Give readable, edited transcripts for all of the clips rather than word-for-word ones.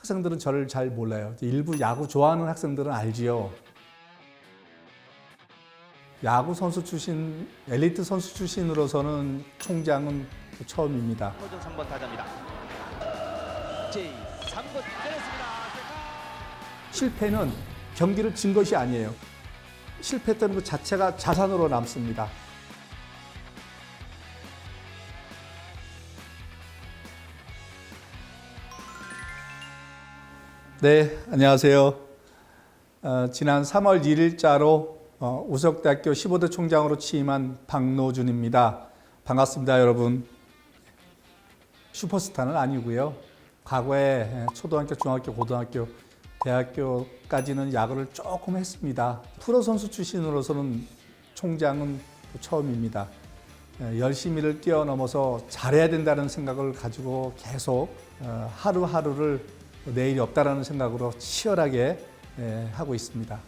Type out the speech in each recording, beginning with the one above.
학생들은 저를 잘 몰라요. 일부 야구 좋아하는 학생들은 알지요. 야구 선수 출신, 엘리트 선수 출신으로서는 총장은 처음입니다. 황노준 3번 타자입니다. 제3번 때렸습니다. 실패는 경기를 진 것이 아니에요. 실패했던 그 자체가 자산으로 남습니다. 네, 안녕하세요. 지난 3월 1일자로 우석대학교 15대 총장으로 취임한 박노준입니다. 반갑습니다, 여러분. 슈퍼스타는 아니고요. 과거에 초등학교, 중학교, 고등학교, 대학교까지는 야구를 조금 했습니다. 프로 선수 출신으로서는 총장은 처음입니다. 열심히를 뛰어넘어서 잘해야 된다는 생각을 가지고 계속 하루하루를 내일이 없다라는 생각으로 치열하게 하고 있습니다.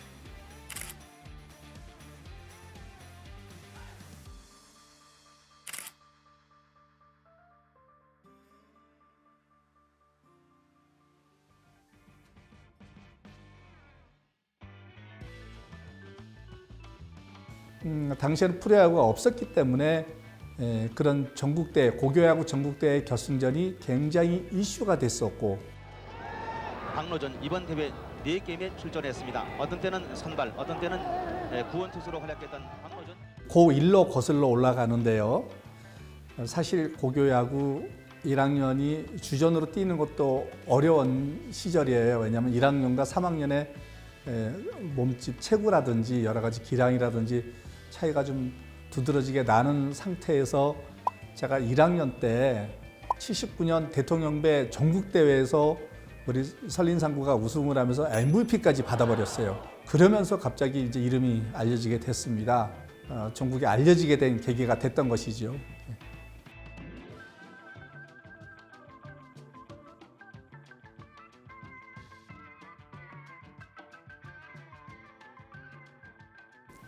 당시에는 프로야구가 없었기 때문에 그런 전국대, 고교야구 전국대회 결승전이 굉장히 이슈가 됐었고, 박노준 이번 대회 4게임에 출전했습니다. 어떤 때는 선발, 어떤 때는 구원 투수로 활약했던 박노준. 고1로 거슬러 올라가는데요. 사실 고교야구 1학년이 주전으로 뛰는 것도 어려운 시절이에요. 왜냐하면 1학년과 3학년의 몸집 체구라든지 여러 가지 기량이라든지 차이가 좀 두드러지게 나는 상태에서 제가 1학년 때 79년 대통령배 전국대회에서 우리 설린상구가 우승을 하면서 MVP까지 받아버렸어요. 그러면서 갑자기 이제 이름이 알려지게 됐습니다. 전국에 알려지게 된 계기가 됐던 것이죠.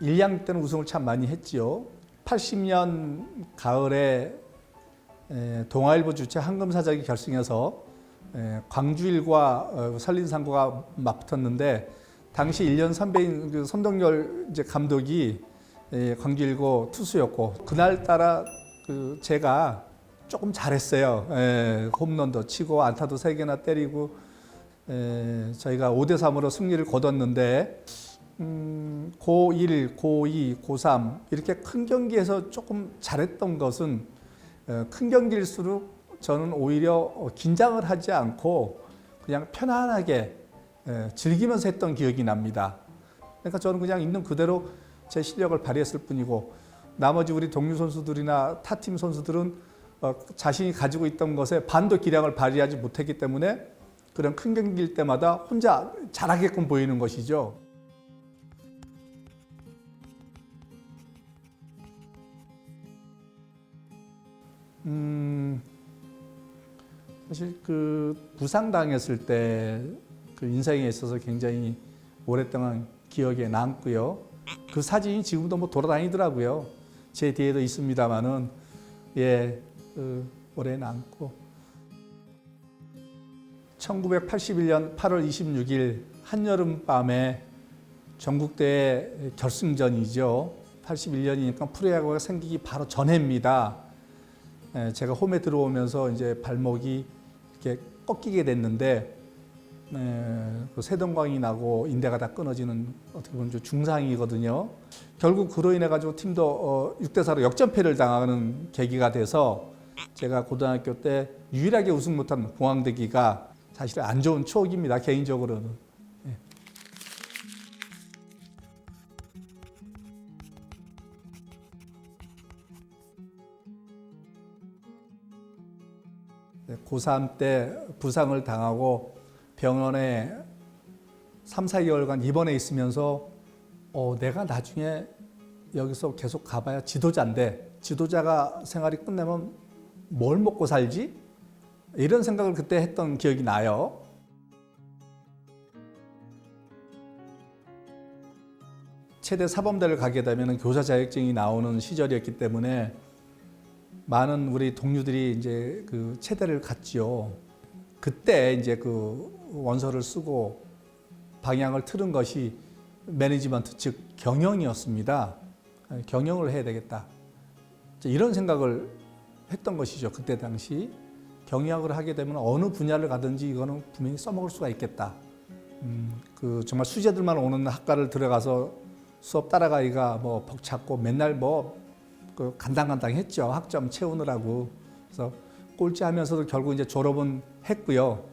1학년 때는 우승을 참 많이 했지요. 80년 가을에 동아일보 주최 황금사자기 결승에서 광주일과 설린상구가 맞붙었는데, 당시 1년 선배인 그 손동열 이제 감독이 광주일고 투수였고, 그날따라 제가 조금 잘했어요. 홈런도 치고 안타도 3개나 때리고 저희가 5대3으로 승리를 거뒀는데, 고1, 고2, 고3 이렇게 큰 경기에서 조금 잘했던 것은 큰 경기일수록 저는 오히려 긴장을 하지 않고 그냥 편안하게 즐기면서 했던 기억이 납니다. 그러니까 저는 그냥 있는 그대로 제 실력을 발휘했을 뿐이고, 나머지 우리 동료 선수들이나 타팀 선수들은 자신이 가지고 있던 것에 반도 기량을 발휘하지 못했기 때문에 그런 큰 경기일 때마다 혼자 잘하게끔 보이는 것이죠. 사실 부상당했을 때 인생에 있어서 굉장히 오랫동안 기억에 남고요. 그 사진이 지금도 돌아다니더라고요. 제 뒤에도 있습니다만은 오래 남고. 1981년 8월 26일 한여름 밤에 전국대회 결승전이죠. 81년이니까 프로야구가 생기기 바로 전해입니다. 제가 홈에 들어오면서 이제 발목이 이렇게 꺾이게 됐는데, 세동광이 나고 인대가 다 끊어지는 어떻게 보면 중상이거든요. 결국 그로 인해 가지고 팀도 6대4로 역전패를 당하는 계기가 돼서 제가 고등학교 때 유일하게 우승 못한 봉황대기가 사실 안 좋은 추억입니다, 개인적으로는. 고3 때 부상을 당하고 병원에 3, 4개월간 입원해 있으면서 내가 나중에 여기서 계속 가봐야 지도자인데, 지도자가 생활이 끝나면 뭘 먹고 살지? 이런 생각을 그때 했던 기억이 나요. 체대 사범대를 가게 되면 교사 자격증이 나오는 시절이었기 때문에 많은 우리 동료들이 이제 그 체대를 갔지요. 그때 이제 원서를 쓰고 방향을 틀은 것이 매니지먼트 즉 경영이었습니다. 경영을 해야 되겠다. 이런 생각을 했던 것이죠. 그때 당시 경영학을 하게 되면 어느 분야를 가든지 이거는 분명히 써먹을 수가 있겠다. 그 정말 수재들만 오는 학과를 들어가서 수업 따라가기가 뭐 벅찼고 맨날 그 간당간당했죠. 학점 채우느라고. 그래서 꼴찌하면서도 결국 이제 졸업은 했고요.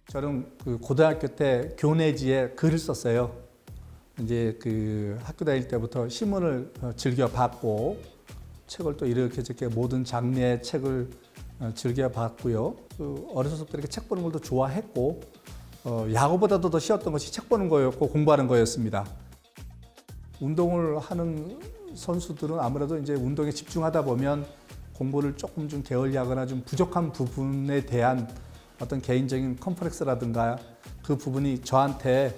저는 그 고등학교 때 교내지에 글을 썼어요. 이제 그 학교 다닐 때부터 신문을 즐겨 봤고 책을 또 이렇게 저렇게 모든 장르의 책을 즐겨 봤고요. 그 어려서부터 이렇게 책 보는 걸 더 좋아했고 야구보다도 더 쉬웠던 것이 책 보는 거였고 공부하는 거였습니다. 운동을 하는 선수들은 아무래도 이제 운동에 집중하다 보면 공부를 조금 좀 게을리하거나 좀 부족한 부분에 대한 어떤 개인적인 컴플렉스라든가 그 부분이 저한테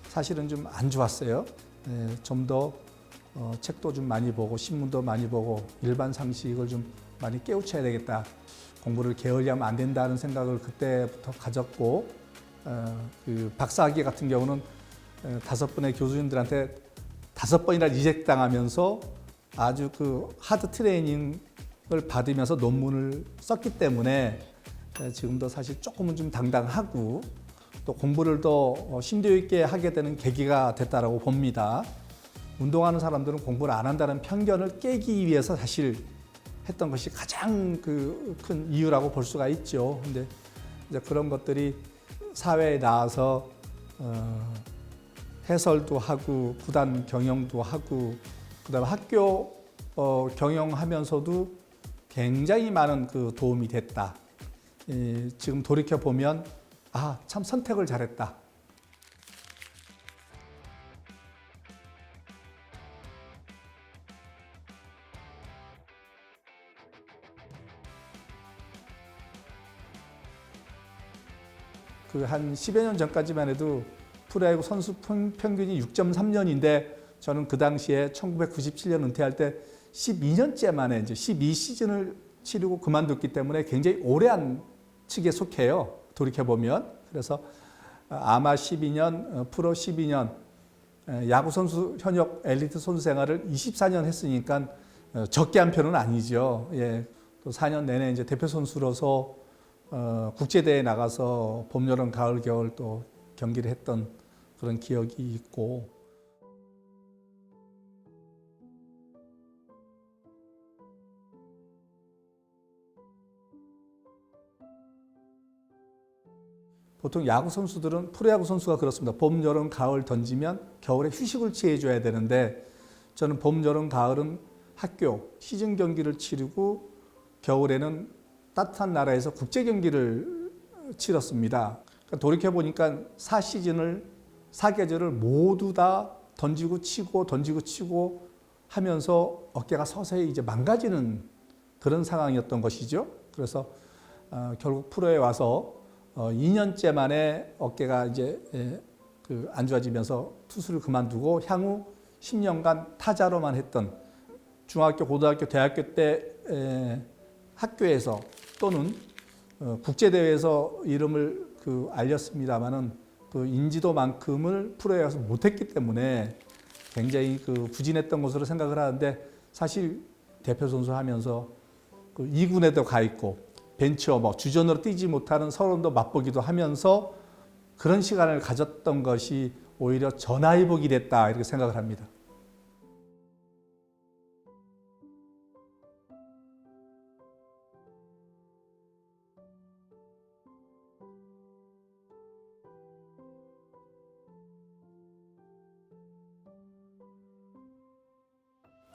사실은 좀 안 좋았어요. 좀 더 책도 좀 많이 보고 신문도 많이 보고 일반 상식을 좀 많이 깨우쳐야 되겠다. 공부를 게을리하면 안 된다는 생각을 그때부터 가졌고 그 박사학위 같은 경우는 5분의 교수님들한테 5번이나 리젝당하면서 아주 그 하드 트레이닝을 받으면서 논문을 썼기 때문에 지금도 사실 조금은 좀 당당하고 또 공부를 더 심도 있게 하게 되는 계기가 됐다라고 봅니다. 운동하는 사람들은 공부를 안 한다는 편견을 깨기 위해서 사실 했던 것이 가장 그 큰 이유라고 볼 수가 있죠. 근데 이제 그런 것들이 사회에 나와서 해설도 하고 구단 경영도 하고 그다음에 학교 경영하면서도 굉장히 많은 그 도움이 됐다. 지금 돌이켜 보면 참 선택을 잘했다. 그 한 10여 년 전까지만 해도 프로야구 선수 평균이 6.3년인데 저는 그 당시에 1997년 은퇴할 때 12년째 만에 이제 12시즌을 치르고 그만뒀기 때문에 굉장히 오래 한 측에 속해요. 돌이켜 보면. 그래서 아마 12년, 프로 12년, 야구 선수 현역 엘리트 선수 생활을 24년 했으니까 적게 한 편은 아니죠. 예. 또 4년 내내 이제 대표 선수로서 국제대회에 나가서 봄, 여름, 가을, 겨울 또 경기를 했던 그런 기억이 있고 보통 야구 선수들은 프로야구 선수가 그렇습니다. 봄, 여름, 가을 던지면 겨울에 휴식을 취해줘야 되는데 저는 봄, 여름, 가을은 학교 시즌 경기를 치르고 겨울에는 따뜻한 나라에서 국제 경기를 치렀습니다. 그러니까 돌이켜 보니까 4시즌을 4계절을 모두 다 던지고 치고 하면서 어깨가 서서히 이제 망가지는 그런 상황이었던 것이죠. 그래서 결국 프로에 와서 2년째 만에 어깨가 이제 안 좋아지면서 투수를 그만두고 향후 10년간 타자로만 했던 중학교, 고등학교, 대학교 때 학교에서 또는 국제대회에서 이름을 알렸습니다마는 그 인지도만큼을 프로에 가서 못했기 때문에 굉장히 부진했던 것으로 생각을 하는데 사실 대표 선수 하면서 2군에도 가 있고 벤처 주전으로 뛰지 못하는 서론도 맛보기도 하면서 그런 시간을 가졌던 것이 오히려 전화위복이 됐다 이렇게 생각을 합니다.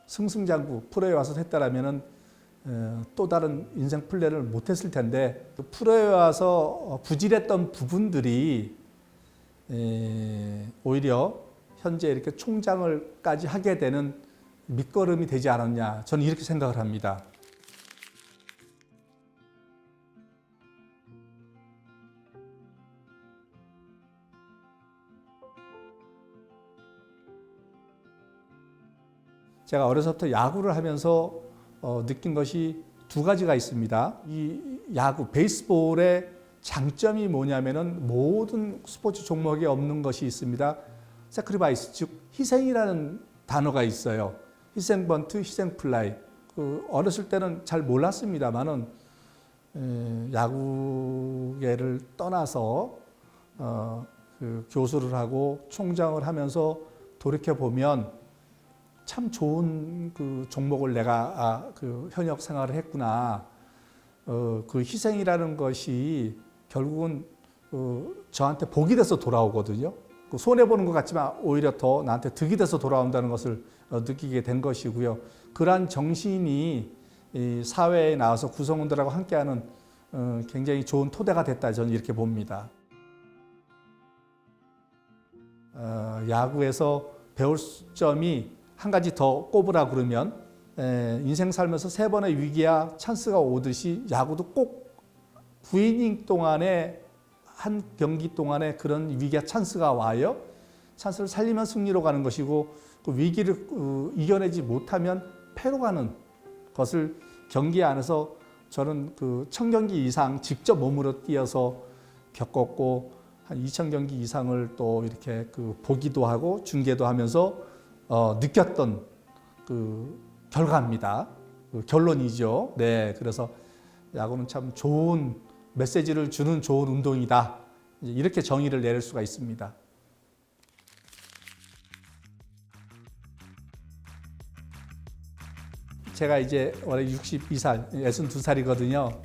승승장구 프로에 와서 했다라면은 또 다른 인생 플랜을 못했을 텐데 프로에 와서 부진했던 부분들이 오히려 현재 이렇게 총장을까지 하게 되는 밑거름이 되지 않았냐 저는 이렇게 생각을 합니다. 제가 어려서부터 야구를 하면서 느낀 것이 두 가지가 있습니다. 이 야구, 베이스볼의 장점이 뭐냐면은 모든 스포츠 종목에 없는 것이 있습니다. 세크리파이스, 즉 희생이라는 단어가 있어요. 희생 번트, 희생 플라이. 어렸을 때는 잘 몰랐습니다만은 야구계를 떠나서 교수를 하고 총장을 하면서 돌이켜 보면 참 좋은 종목을 내가 현역 생활을 했구나. 그 희생이라는 것이 결국은 저한테 복이 돼서 돌아오거든요. 손해 보는 것 같지만 오히려 더 나한테 득이 돼서 돌아온다는 것을 느끼게 된 것이고요. 그러한 정신이 이 사회에 나와서 구성원들하고 함께하는 굉장히 좋은 토대가 됐다, 저는 이렇게 봅니다. 야구에서 배울 점이 한 가지 더 꼽으라 그러면 인생 살면서 3번의 위기야 찬스가 오듯이 야구도 꼭 9이닝 동안에 한 경기 동안에 그런 위기야 찬스가 와요. 찬스를 살리면 승리로 가는 것이고 그 위기를 이겨내지 못하면 패로 가는 것을 경기 안에서 저는 1000경기 이상 직접 몸으로 뛰어서 겪었고 한 2000경기 이상을 또 이렇게 보기도 하고 중계도 하면서 느꼈던 결과입니다. 결론이죠. 네, 그래서 야구는 참 좋은 메시지를 주는 좋은 운동이다. 이렇게 정의를 내릴 수가 있습니다. 제가 이제 올해 62살, 62살이거든요.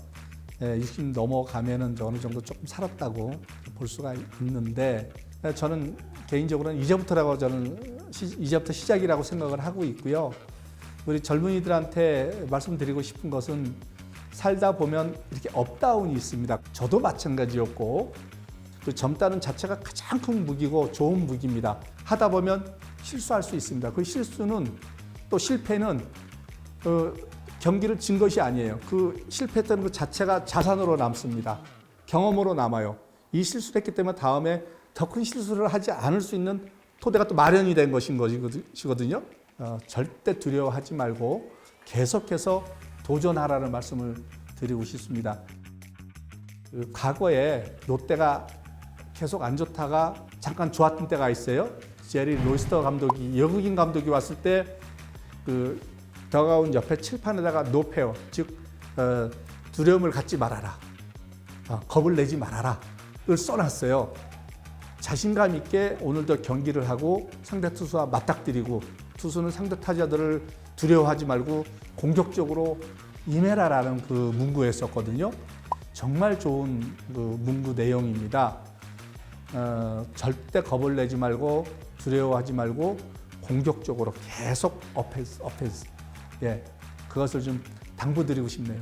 60 넘어가면은 어느 정도 조금 살았다고 볼 수가 있는데 저는 개인적으로는 이제부터 시작이라고 생각을 하고 있고요. 우리 젊은이들한테 말씀드리고 싶은 것은 살다 보면 이렇게 업다운이 있습니다. 저도 마찬가지였고 그 젊다는 자체가 가장 큰 무기고 좋은 무기입니다. 하다 보면 실수할 수 있습니다. 그 실수는 또 실패는 경기를 진 것이 아니에요. 그 실패했던 그 자체가 자산으로 남습니다. 경험으로 남아요. 이 실수를 했기 때문에 다음에 더 큰 실수를 하지 않을 수 있는 토대가 또 마련이 된 것이거든요. 절대 두려워하지 말고 계속해서 도전하라는 말씀을 드리고 싶습니다. 과거에 롯데가 계속 안 좋다가 잠깐 좋았던 때가 있어요. 제리 로이스터 감독이, 외국인 감독이 왔을 때 더가운 옆에 칠판에다가 노페어, 즉 두려움을 갖지 말아라, 겁을 내지 말아라를 써놨어요. 자신감 있게 오늘도 경기를 하고 상대 투수와 맞닥뜨리고 투수는 상대 타자들을 두려워하지 말고 공격적으로 임해라라는 문구에 썼거든요. 정말 좋은 문구 내용입니다. 절대 겁을 내지 말고 두려워하지 말고 공격적으로 계속 어펜스. 예, 그것을 좀 당부드리고 싶네요.